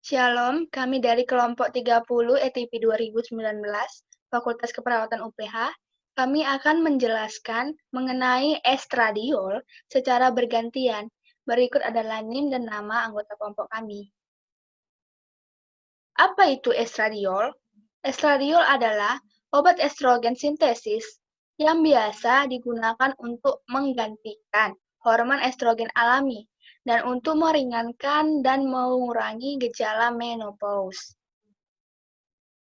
Shalom, kami dari kelompok 30 ETP 2019, Fakultas Keperawatan UPH. Kami akan menjelaskan mengenai estradiol secara bergantian. Berikut adalah NIM dan nama anggota kelompok kami. Apa itu estradiol? Estradiol adalah obat estrogen sintesis yang biasa digunakan untuk menggantikan hormon estrogen alami dan untuk meringankan dan mengurangi gejala menopause.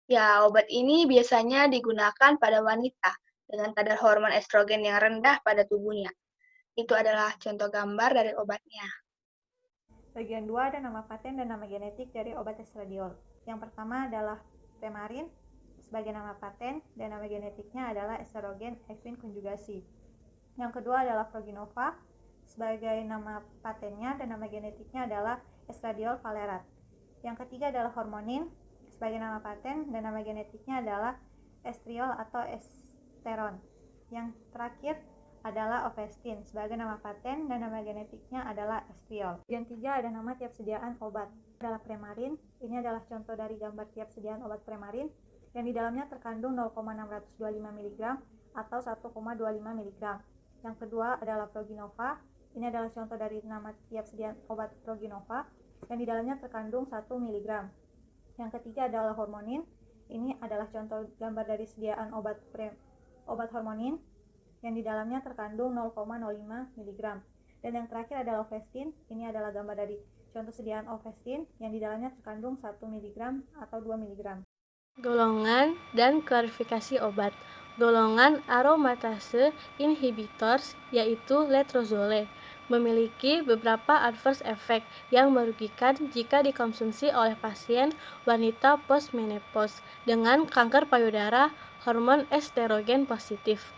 Ya, obat ini biasanya digunakan pada wanita dengan kadar hormon estrogen yang rendah pada tubuhnya. Itu adalah contoh gambar dari obatnya. Bagian 2 ada nama paten dan nama genetik dari obat estradiol. Yang pertama adalah Premarin sebagai nama paten dan nama genetiknya adalah estrogen equine konjugasi. Yang kedua adalah Proginova sebagai nama patennya dan nama genetiknya adalah estradiol valerat. Yang ketiga adalah Hormonin sebagai nama paten dan nama genetiknya adalah estriol atau esteron. Yang terakhir adalah Ovestin sebagai nama paten dan nama genetiknya adalah estriol. Yang tiga ada nama tiap sediaan obat adalah Premarin. Ini adalah contoh dari gambar tiap sediaan obat Premarin yang di dalamnya terkandung 0,625 mg atau 1,25 mg. Yang kedua adalah Proginova. Ini adalah contoh dari nama tiap sediaan obat Proginova yang di dalamnya terkandung 1 mg. Yang ketiga adalah Hormonin. Ini adalah contoh gambar dari sediaan obat Hormonin yang di dalamnya terkandung 0,05 mg. Dan yang terakhir adalah Ovestin. Ini adalah gambar dari contoh sediaan Ovestin yang di dalamnya terkandung 1 mg atau 2 mg. Golongan dan klarifikasi obat. Golongan aromatase inhibitors yaitu letrozole memiliki beberapa adverse effect yang merugikan jika dikonsumsi oleh pasien wanita postmenopause dengan kanker payudara hormon estrogen positif.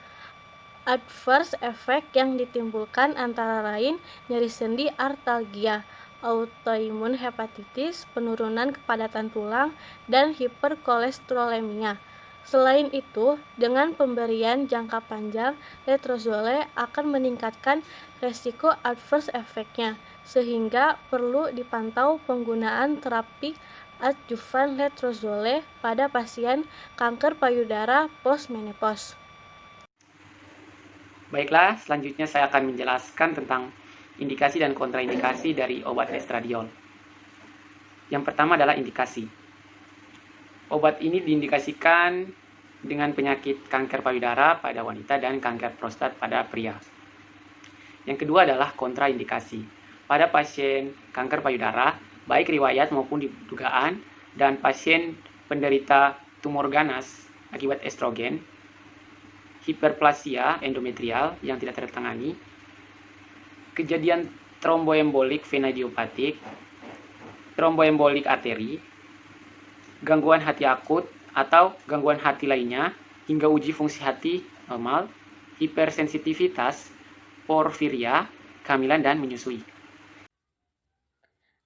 Adverse effect yang ditimbulkan antara lain nyeri sendi artalgia, autoimun hepatitis, penurunan kepadatan tulang, dan hiperkolesterolemia. Selain itu, dengan pemberian jangka panjang, letrozole akan meningkatkan resiko adverse effect-nya, sehingga perlu dipantau penggunaan terapi adjuvan letrozole pada pasien kanker payudara postmenopause. Baiklah, selanjutnya saya akan menjelaskan tentang indikasi dan kontraindikasi dari obat estradiol. Yang pertama adalah indikasi. Obat ini diindikasikan dengan penyakit kanker payudara pada wanita dan kanker prostat pada pria. Yang kedua adalah kontraindikasi. Pada pasien kanker payudara, baik riwayat maupun dugaan, dan pasien penderita tumor ganas akibat estrogen, hiperplasia endometrial yang tidak tertangani, kejadian tromboembolik vena idiopatik, tromboembolik arteri, gangguan hati akut atau gangguan hati lainnya, hingga uji fungsi hati normal, hipersensitivitas, porfiria, kehamilan dan menyusui.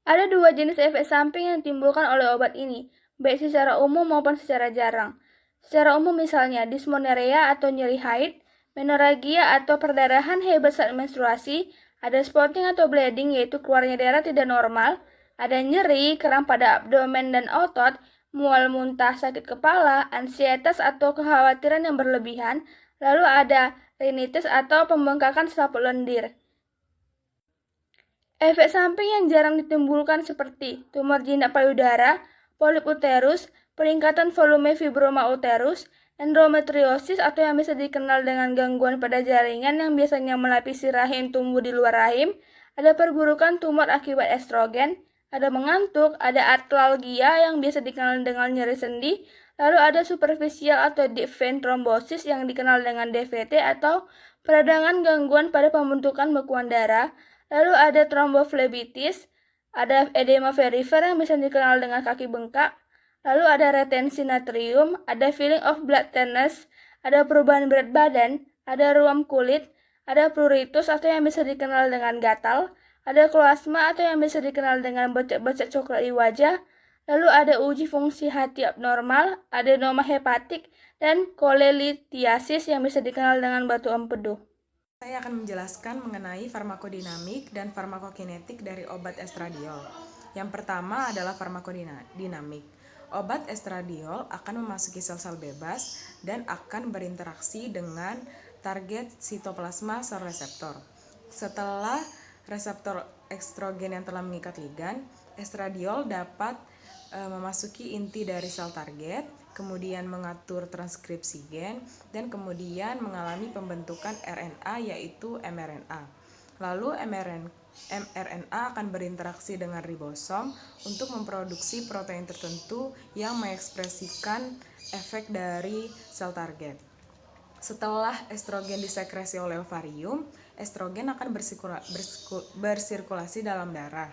Ada dua jenis efek samping yang ditimbulkan oleh obat ini, baik secara umum maupun secara jarang. Secara umum misalnya dismonerea atau nyeri haid, menorrhagia atau perdarahan hebat saat menstruasi, ada spotting atau bleeding yaitu keluarnya darah tidak normal, ada nyeri, kram pada abdomen dan otot, mual muntah, sakit kepala, ansietas atau kekhawatiran yang berlebihan, lalu ada rinitis atau pembengkakan selaput lendir. Efek samping yang jarang ditimbulkan seperti tumor jinak payudara, polip uterus, peningkatan volume fibroma uterus, endometriosis atau yang bisa dikenal dengan gangguan pada jaringan yang biasanya melapisi rahim tumbuh di luar rahim, ada perburukan tumor akibat estrogen, ada mengantuk, ada artralgia yang biasa dikenal dengan nyeri sendi, lalu ada superficial atau deep vein thrombosis yang dikenal dengan DVT atau peradangan gangguan pada pembentukan bekuan darah, lalu ada tromboflebitis, ada edema perifer yang bisa dikenal dengan kaki bengkak, lalu ada retensi natrium, ada feeling of bloodthirstiness, ada perubahan berat badan, ada ruam kulit, ada pruritus atau yang bisa dikenal dengan gatal, ada kloasma atau yang bisa dikenal dengan becek-becek coklat di wajah, lalu ada uji fungsi hati abnormal, adenoma hepatik, dan kolelithiasis yang bisa dikenal dengan batu empedu. Saya akan menjelaskan mengenai farmakodinamik dan farmakokinetik dari obat estradiol. Yang pertama adalah farmakodinamik. Obat estradiol akan memasuki sel-sel bebas dan akan berinteraksi dengan target sitoplasma sel reseptor. Setelah reseptor estrogen yang telah mengikat ligan, estradiol dapat memasuki inti dari sel target, kemudian mengatur transkripsi gen, dan kemudian mengalami pembentukan RNA yaitu mRNA. Lalu mRNA akan berinteraksi dengan ribosom untuk memproduksi protein tertentu yang mengekspresikan efek dari sel target. Setelah estrogen disekresi oleh ovarium, estrogen akan bersirkulasi dalam darah.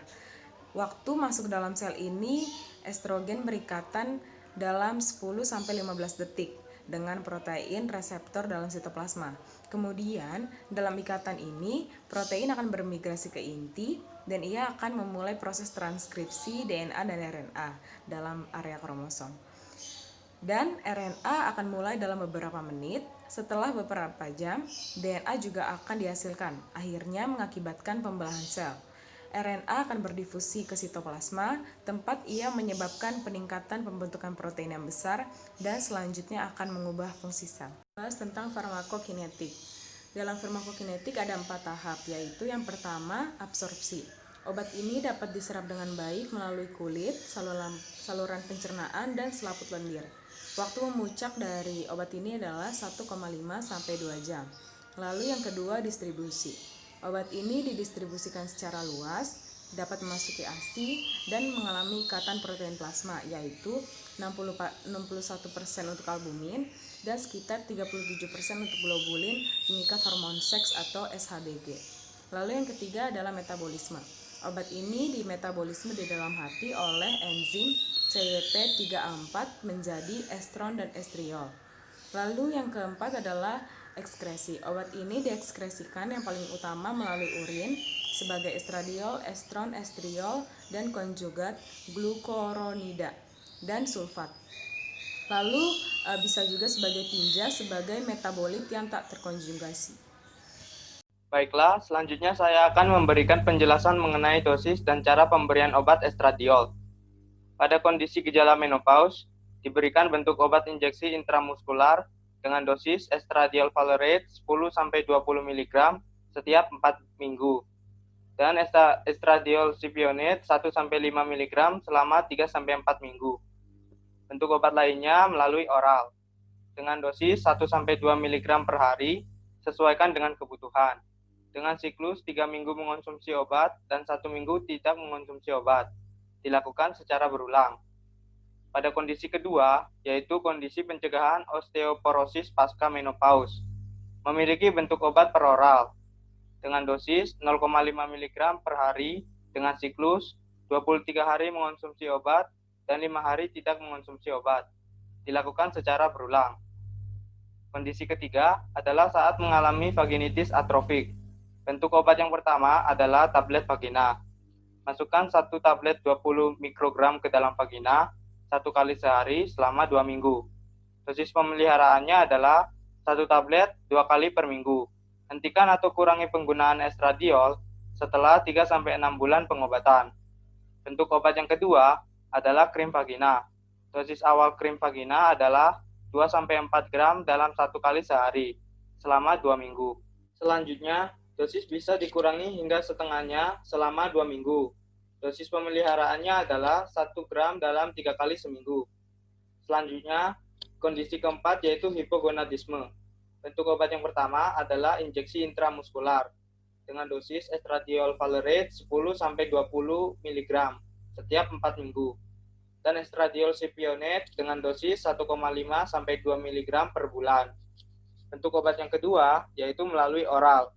Waktu masuk dalam sel ini, estrogen berikatan dalam 10-15 detik dengan protein reseptor dalam sitoplasma. Kemudian, dalam ikatan ini, protein akan bermigrasi ke inti dan ia akan memulai proses transkripsi DNA dan RNA dalam area kromosom. Dan RNA akan mulai dalam beberapa menit. Setelah beberapa jam, DNA juga akan dihasilkan, akhirnya mengakibatkan pembelahan sel. RNA akan berdifusi ke sitoplasma, tempat ia menyebabkan peningkatan pembentukan protein yang besar dan selanjutnya akan mengubah fungsi sel. Bahas tentang farmakokinetik. Dalam farmakokinetik ada 4 tahap, yaitu yang pertama absorpsi. Obat ini dapat diserap dengan baik melalui kulit, saluran pencernaan, dan selaput lendir. Waktu memuncak dari obat ini adalah 1,5 sampai 2 jam. Lalu yang kedua distribusi. Obat ini didistribusikan secara luas, dapat memasuki ASI dan mengalami ikatan protein plasma, yaitu 61% untuk albumin dan sekitar 37% untuk globulin pengikat hormon seks atau SHBG. Lalu yang ketiga adalah metabolisme. Obat ini dimetabolisme di dalam hati oleh enzim CYP3A4 menjadi estron dan estriol. Lalu yang keempat adalah ekskresi. Obat ini diekskresikan yang paling utama melalui urin sebagai estradiol, estron, estriol, dan konjugat glukuronida dan sulfat. Lalu bisa juga sebagai tinja sebagai metabolit yang tak terkonjugasi. Baiklah, selanjutnya saya akan memberikan penjelasan mengenai dosis dan cara pemberian obat estradiol. Pada kondisi gejala menopause, diberikan bentuk obat injeksi intramuskular dengan dosis estradiol valerate 10-20 mg setiap 4 minggu dan estradiol cypionate 1-5 mg selama 3-4 minggu. Bentuk obat lainnya melalui oral dengan dosis 1-2 mg per hari sesuaikan dengan kebutuhan. Dengan siklus 3 minggu mengonsumsi obat dan 1 minggu tidak mengonsumsi obat. Dilakukan secara berulang. Pada kondisi kedua, yaitu kondisi pencegahan osteoporosis pasca menopause, memiliki bentuk obat per oral dengan dosis 0,5 mg per hari dengan siklus 23 hari mengonsumsi obat dan 5 hari tidak mengonsumsi obat. Dilakukan secara berulang. Kondisi ketiga adalah saat mengalami vaginitis atrofik. Bentuk obat yang pertama adalah tablet vagina. Masukkan 1 tablet 20 mikrogram ke dalam vagina 1 kali sehari selama 2 minggu. Dosis pemeliharaannya adalah 1 tablet 2 kali per minggu. Hentikan atau kurangi penggunaan estradiol setelah 3-6 bulan pengobatan. Bentuk obat yang kedua adalah krim vagina. Dosis awal krim vagina adalah 2-4 gram dalam 1 kali sehari selama 2 minggu. Selanjutnya, dosis bisa dikurangi hingga setengahnya selama 2 minggu. Dosis pemeliharaannya adalah 1 gram dalam 3 kali seminggu. Selanjutnya, kondisi keempat yaitu hipogonadisme. Bentuk obat yang pertama adalah injeksi intramuskular dengan dosis estradiol valerate 10-20 mg setiap 4 minggu dan estradiol cypionate dengan dosis 1,5-2 mg per bulan. Bentuk obat yang kedwa yaitu melalui oral.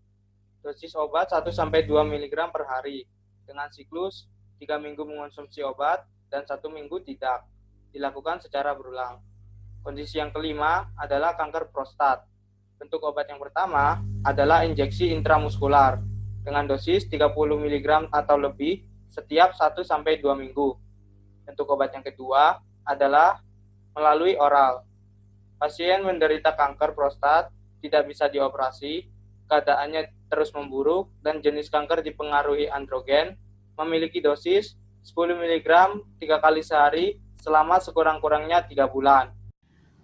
Dosis obat 1-2 mg per hari dengan siklus 3 minggu mengonsumsi obat dan 1 minggu tidak. Dilakukan secara berulang. Kondisi yang kelima adalah kanker prostat. Bentuk obat yang pertama adalah injeksi intramuskular dengan dosis 30 mg atau lebih setiap 1-2 minggu. Bentuk obat yang kedua adalah melalui oral. Pasien menderita kanker prostat tidak bisa dioperasi, keadaannya terus memburuk, dan jenis kanker dipengaruhi androgen, memiliki dosis 10 mg 3 kali sehari selama sekurang-kurangnya 3 bulan.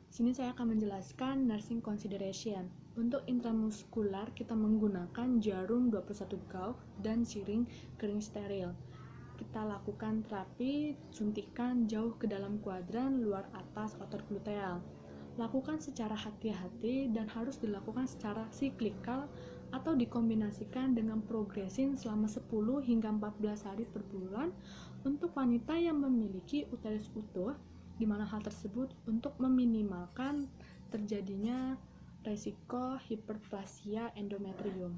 Sini saya akan menjelaskan nursing consideration. Untuk intramuskular kita menggunakan jarum 21 gauge dan siring kering steril. Kita lakukan terapi suntikan jauh ke dalam kuadran luar atas otot gluteal. Lakukan secara hati-hati dan harus dilakukan secara siklikal atau dikombinasikan dengan progresin selama 10 hingga 14 hari per bulan untuk wanita yang memiliki uterus utuh, di mana hal tersebut untuk meminimalkan terjadinya resiko hiperplasia endometrium.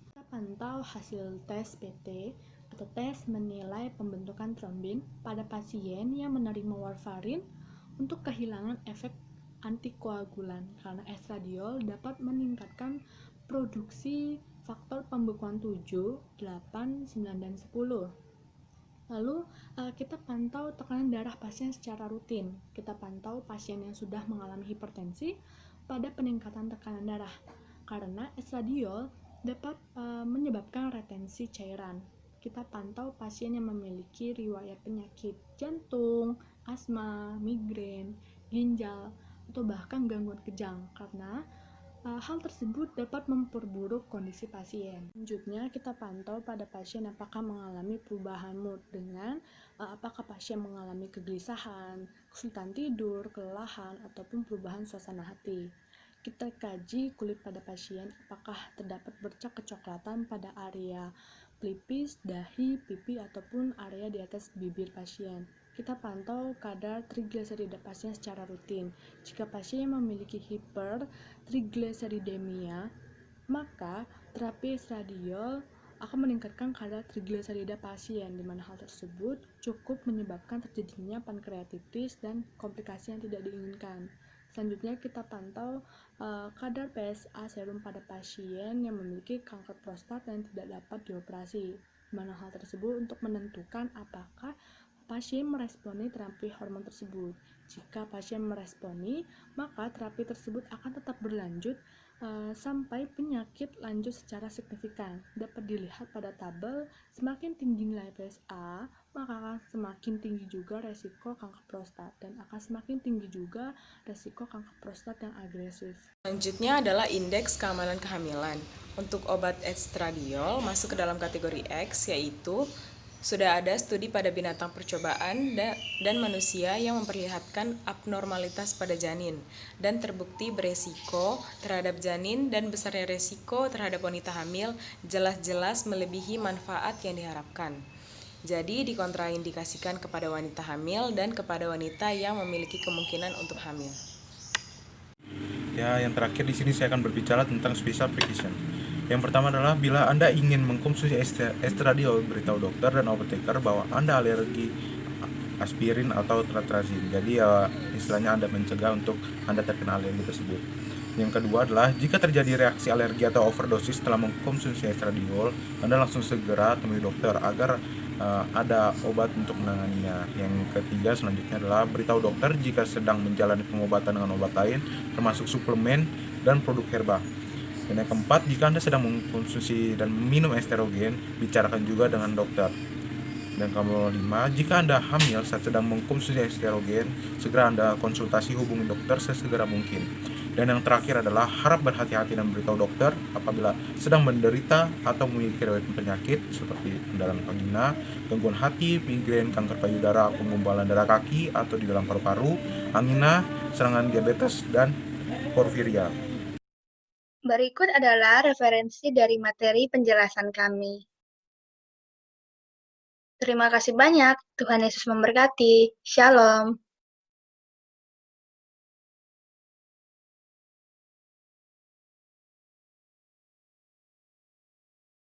Kita pantau hasil tes PT atau tes menilai pembentukan trombin pada pasien yang menerima warfarin untuk kehilangan efek antikoagulan karena estradiol dapat meningkatkan produksi faktor pembekuan 7, 8, 9, dan 10. Lalu kita pantau tekanan darah pasien secara rutin. Kita pantau pasien yang sudah mengalami hipertensi pada peningkatan tekanan darah karena estradiol dapat menyebabkan retensi cairan. Kita pantau pasien yang memiliki riwayat penyakit jantung, asma, migrain, ginjal, atau bahkan gangguan kejang karena hal tersebut dapat memperburuk kondisi pasien. Selanjutnya, kita pantau pada pasien apakah mengalami perubahan mood dengan apakah pasien mengalami kegelisahan, kesulitan tidur, kelelahan, ataupun perubahan suasana hati. Kita kaji kulit pada pasien apakah terdapat bercak kecoklatan pada area pelipis, dahi, pipi, ataupun area di atas bibir pasien. Kita pantau kadar trigliserida pasien secara rutin. Jika pasien memiliki hipertrigliseridemia, maka terapi estradiol akan meningkatkan kadar trigliserida pasien, di mana hal tersebut cukup menyebabkan terjadinya pankreatitis dan komplikasi yang tidak diinginkan. Selanjutnya kita pantau kadar PSA serum pada pasien yang memiliki kanker prostat dan tidak dapat dioperasi, di mana hal tersebut untuk menentukan apakah pasien meresponi terapi hormon tersebut. Jika pasien meresponi, maka terapi tersebut akan tetap berlanjut sampai penyakit lanjut secara signifikan. Dapat dilihat pada tabel, semakin tinggi nilai PSA, maka akan semakin tinggi juga resiko kanker prostat dan akan semakin tinggi juga resiko kanker prostat yang agresif. Selanjutnya adalah indeks keamanan kehamilan. Untuk obat estradiol masuk ke dalam kategori X, yaitu sudah ada studi pada binatang percobaan dan manusia yang memperlihatkan abnormalitas pada janin dan terbukti beresiko terhadap janin dan besarnya resiko terhadap wanita hamil jelas-jelas melebihi manfaat yang diharapkan. Jadi dikontraindikasikan kepada wanita hamil dan kepada wanita yang memiliki kemungkinan untuk hamil. Ya, yang terakhir di sini saya akan berbicara tentang special precaution. Yang pertama adalah bila Anda ingin mengkonsumsi estradiol, beritahu dokter dan apoteker bahwa Anda alergi aspirin atau tetrazin. Jadi istilahnya Anda mencegah untuk Anda terkena alergi tersebut. Yang kedua adalah jika terjadi reaksi alergi atau overdosis setelah mengkonsumsi estradiol, Anda langsung segera temui dokter agar ada obat untuk menanganinya. Yang ketiga selanjutnya adalah beritahu dokter jika sedang menjalani pengobatan dengan obat lain, termasuk suplemen dan produk herba. Dan yang keempat, jika Anda sedang mengkonsumsi dan minum estrogen, bicarakan juga dengan dokter. Dan kelima, jika Anda hamil saat sedang mengkonsumsi estrogen, segera Anda konsultasi hubungi dokter sesegera mungkin. Dan yang terakhir adalah harap berhati-hati dan beritahu dokter apabila sedang menderita atau memiliki riwayat penyakit seperti pendarahan vagina, gangguan hati, migrain, kanker payudara, penggumpalan darah kaki atau di dalam paru-paru, angina, serangan diabetes, dan porfiria. Berikut adalah referensi dari materi penjelasan kami. Terima kasih banyak. Tuhan Yesus memberkati. Shalom.